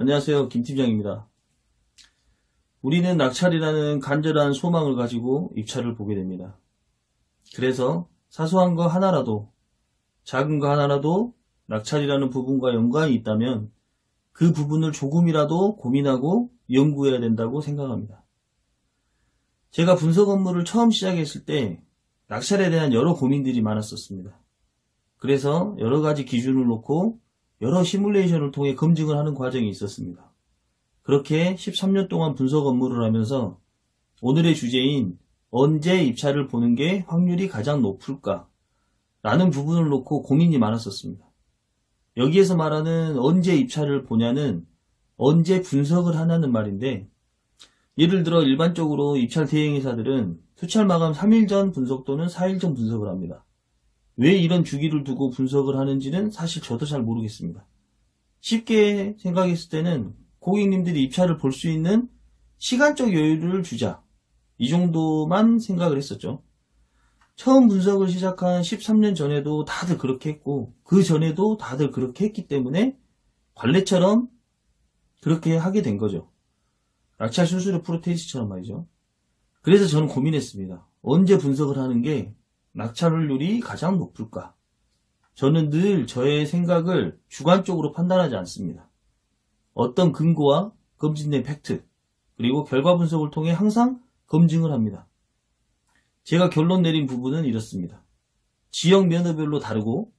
안녕하세요. 김 팀장입니다. 우리는 낙찰이라는 간절한 소망을 가지고 입찰을 보게 됩니다. 그래서 사소한 거 하나라도, 작은 거 하나라도 낙찰이라는 부분과 연관이 있다면 그 부분을 조금이라도 고민하고 연구해야 된다고 생각합니다. 제가 분석 업무를 처음 시작했을 때 낙찰에 대한 여러 고민들이 많았었습니다. 그래서 여러 가지 기준을 놓고 여러 시뮬레이션을 통해 검증을 하는 과정이 있었습니다. 그렇게 13년 동안 분석 업무를 하면서 오늘의 주제인 언제 입찰을 보는 게 확률이 가장 높을까? 라는 부분을 놓고 고민이 많았었습니다. 여기에서 말하는 언제 입찰을 보냐는 언제 분석을 하냐는 말인데, 예를 들어 일반적으로 입찰 대행회사들은 수찰 마감 3일 전 분석 또는 4일 전 분석을 합니다. 왜 이런 주기를 두고 분석을 하는지는 사실 저도 잘 모르겠습니다. 쉽게 생각했을 때는 고객님들이 입찰을 볼 수 있는 시간적 여유를 주자, 이 정도만 생각을 했었죠. 처음 분석을 시작한 13년 전에도 다들 그렇게 했고 그 전에도 다들 그렇게 했기 때문에 관례처럼 그렇게 하게 된 거죠. 낙찰 순수료 프로테이스처럼 말이죠. 그래서 저는 고민했습니다. 언제 분석을 하는 게 낙찰 확률이 가장 높을까? 저는 늘 저의 생각을 주관적으로 판단하지 않습니다. 어떤 근거와 검증된 팩트, 그리고 결과 분석을 통해 항상 검증을 합니다. 제가 결론 내린 부분은 이렇습니다. 지역 면허별로 다르고,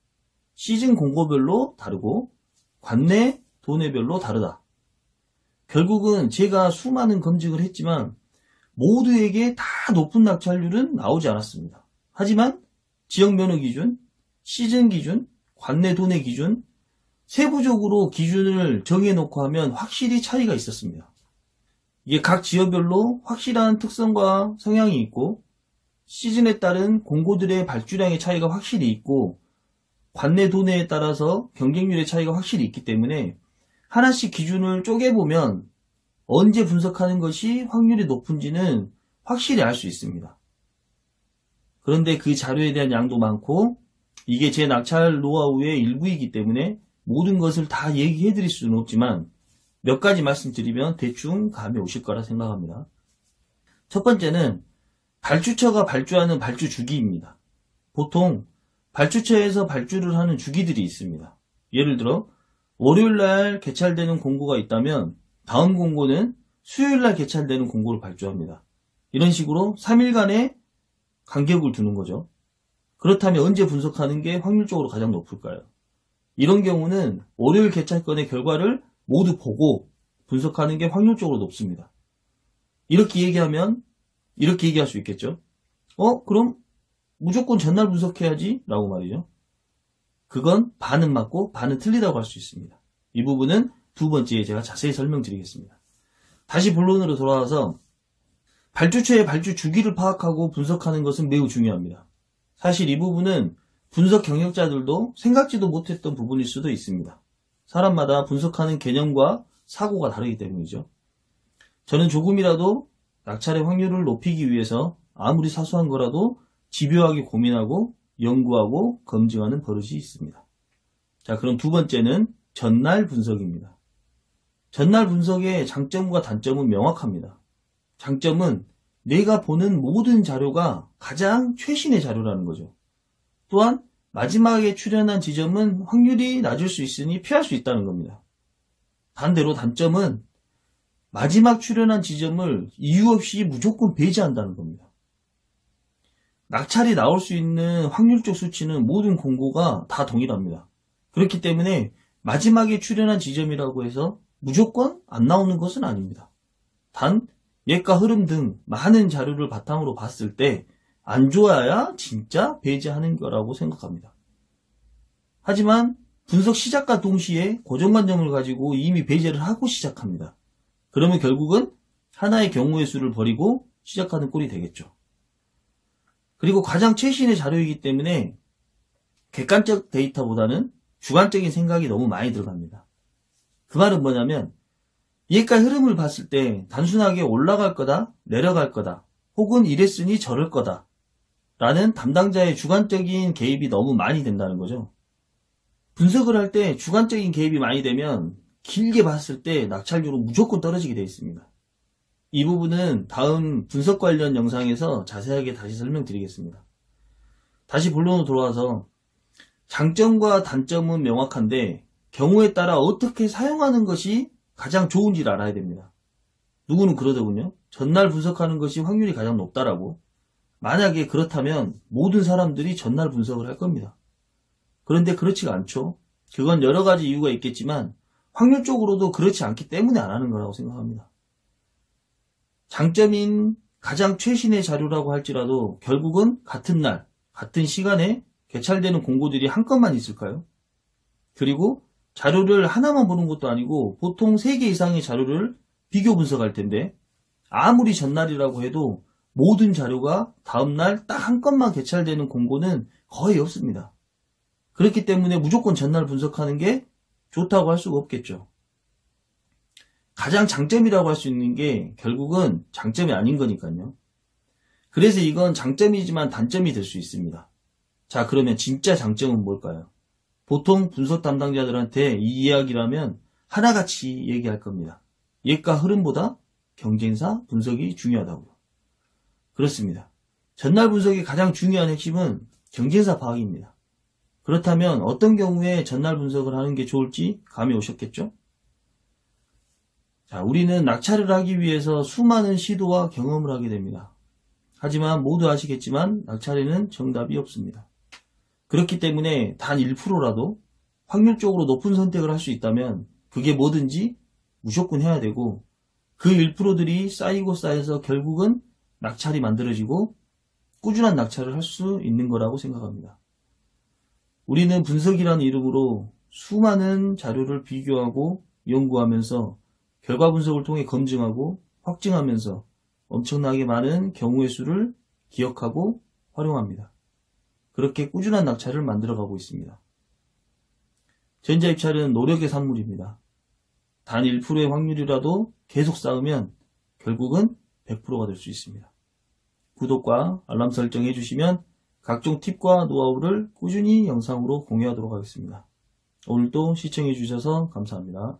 시즌 공고별로 다르고, 관내 도내별로 다르다. 결국은 제가 수많은 검증을 했지만 모두에게 다 높은 낙찰률은 나오지 않았습니다. 하지만 지역 면허 기준, 시즌 기준, 관내 도내 기준, 세부적으로 기준을 정해놓고 하면 확실히 차이가 있었습니다. 이게 각 지역별로 확실한 특성과 성향이 있고, 시즌에 따른 공고들의 발주량의 차이가 확실히 있고, 관내 도내에 따라서 경쟁률의 차이가 확실히 있기 때문에 하나씩 기준을 쪼개보면 언제 분석하는 것이 확률이 높은지는 확실히 알 수 있습니다. 그런데 그 자료에 대한 양도 많고 이게 제 낙찰 노하우의 일부이기 때문에 모든 것을 다 얘기해 드릴 수는 없지만 몇 가지 말씀드리면 대충 감이 오실 거라 생각합니다. 첫 번째는 발주처가 발주하는 발주 주기입니다. 보통 발주처에서 발주를 하는 주기들이 있습니다. 예를 들어 월요일날 개찰되는 공고가 있다면 다음 공고는 수요일날 개찰되는 공고를 발주합니다. 이런 식으로 3일간의 간격을 두는 거죠. 그렇다면 언제 분석하는 게 확률적으로 가장 높을까요? 이런 경우는 월요일 개찰건의 결과를 모두 보고 분석하는 게 확률적으로 높습니다. 이렇게 얘기하면 이렇게 얘기할 수 있겠죠. 그럼 무조건 전날 분석해야지 라고 말이죠. 그건 반은 맞고 반은 틀리다고 할 수 있습니다. 이 부분은 두 번째에 제가 자세히 설명드리겠습니다. 다시 본론으로 돌아와서 발주처의 발주 주기를 파악하고 분석하는 것은 매우 중요합니다. 사실 이 부분은 분석 경력자들도 생각지도 못했던 부분일 수도 있습니다. 사람마다 분석하는 개념과 사고가 다르기 때문이죠. 저는 조금이라도 낙찰의 확률을 높이기 위해서 아무리 사소한 거라도 집요하게 고민하고 연구하고 검증하는 버릇이 있습니다. 자, 그럼 두 번째는 전날 분석입니다. 전날 분석의 장점과 단점은 명확합니다. 장점은 내가 보는 모든 자료가 가장 최신의 자료라는 거죠. 또한 마지막에 출현한 지점은 확률이 낮을 수 있으니 피할 수 있다는 겁니다. 반대로 단점은 마지막 출현한 지점을 이유 없이 무조건 배제한다는 겁니다. 낙찰이 나올 수 있는 확률적 수치는 모든 공고가 다 동일합니다. 그렇기 때문에 마지막에 출현한 지점이라고 해서 무조건 안 나오는 것은 아닙니다. 단 예가 흐름 등 많은 자료를 바탕으로 봤을 때 안 좋아야 진짜 배제하는 거라고 생각합니다. 하지만 분석 시작과 동시에 고정관념을 가지고 이미 배제를 하고 시작합니다. 그러면 결국은 하나의 경우의 수를 버리고 시작하는 꼴이 되겠죠. 그리고 가장 최신의 자료이기 때문에 객관적 데이터보다는 주관적인 생각이 너무 많이 들어갑니다. 그 말은 뭐냐면 예가 흐름을 봤을 때 단순하게 올라갈 거다, 내려갈 거다, 혹은 이랬으니 저럴 거다 라는 담당자의 주관적인 개입이 너무 많이 된다는 거죠. 분석을 할 때 주관적인 개입이 많이 되면 길게 봤을 때 낙찰률은 무조건 떨어지게 되어 있습니다. 이 부분은 다음 분석 관련 영상에서 자세하게 다시 설명드리겠습니다. 다시 본론으로 돌아와서 장점과 단점은 명확한데 경우에 따라 어떻게 사용하는 것이 가장 좋은지를 알아야 됩니다. 누구는 그러더군요. 전날 분석하는 것이 확률이 가장 높다라고. 만약에 그렇다면 모든 사람들이 전날 분석을 할 겁니다. 그런데 그렇지가 않죠. 그건 여러 가지 이유가 있겠지만 확률적으로도 그렇지 않기 때문에 안 하는 거라고 생각합니다. 장점인 가장 최신의 자료라고 할지라도 결국은 같은 날, 같은 시간에 개찰되는 공고들이 한 건만 있을까요? 그리고 자료를 하나만 보는 것도 아니고 보통 3개 이상의 자료를 비교 분석할 텐데 아무리 전날이라고 해도 모든 자료가 다음날 딱 한 건만 개찰되는 공고는 거의 없습니다. 그렇기 때문에 무조건 전날 분석하는 게 좋다고 할 수가 없겠죠. 가장 장점이라고 할 수 있는 게 결국은 장점이 아닌 거니까요. 그래서 이건 장점이지만 단점이 될 수 있습니다. 자, 그러면 진짜 장점은 뭘까요? 보통 분석 담당자들한테 이 이야기라면 하나같이 얘기할 겁니다. 예가 흐름보다 경쟁사 분석이 중요하다고요. 그렇습니다. 전날 분석의 가장 중요한 핵심은 경쟁사 파악입니다. 그렇다면 어떤 경우에 전날 분석을 하는 게 좋을지 감이 오셨겠죠? 자, 우리는 낙찰을 하기 위해서 수많은 시도와 경험을 하게 됩니다. 하지만 모두 아시겠지만 낙찰에는 정답이 없습니다. 그렇기 때문에 단 1%라도 확률적으로 높은 선택을 할 수 있다면 그게 뭐든지 무조건 해야 되고 그 1%들이 쌓이고 쌓여서 결국은 낙찰이 만들어지고 꾸준한 낙찰을 할 수 있는 거라고 생각합니다. 우리는 분석이라는 이름으로 수많은 자료를 비교하고 연구하면서 결과 분석을 통해 검증하고 확증하면서 엄청나게 많은 경우의 수를 기억하고 활용합니다. 그렇게 꾸준한 낙찰을 만들어가고 있습니다. 전자입찰은 노력의 산물입니다. 단 1%의 확률이라도 계속 쌓으면 결국은 100%가 될 수 있습니다. 구독과 알람 설정 해주시면 각종 팁과 노하우를 꾸준히 영상으로 공유하도록 하겠습니다. 오늘도 시청해주셔서 감사합니다.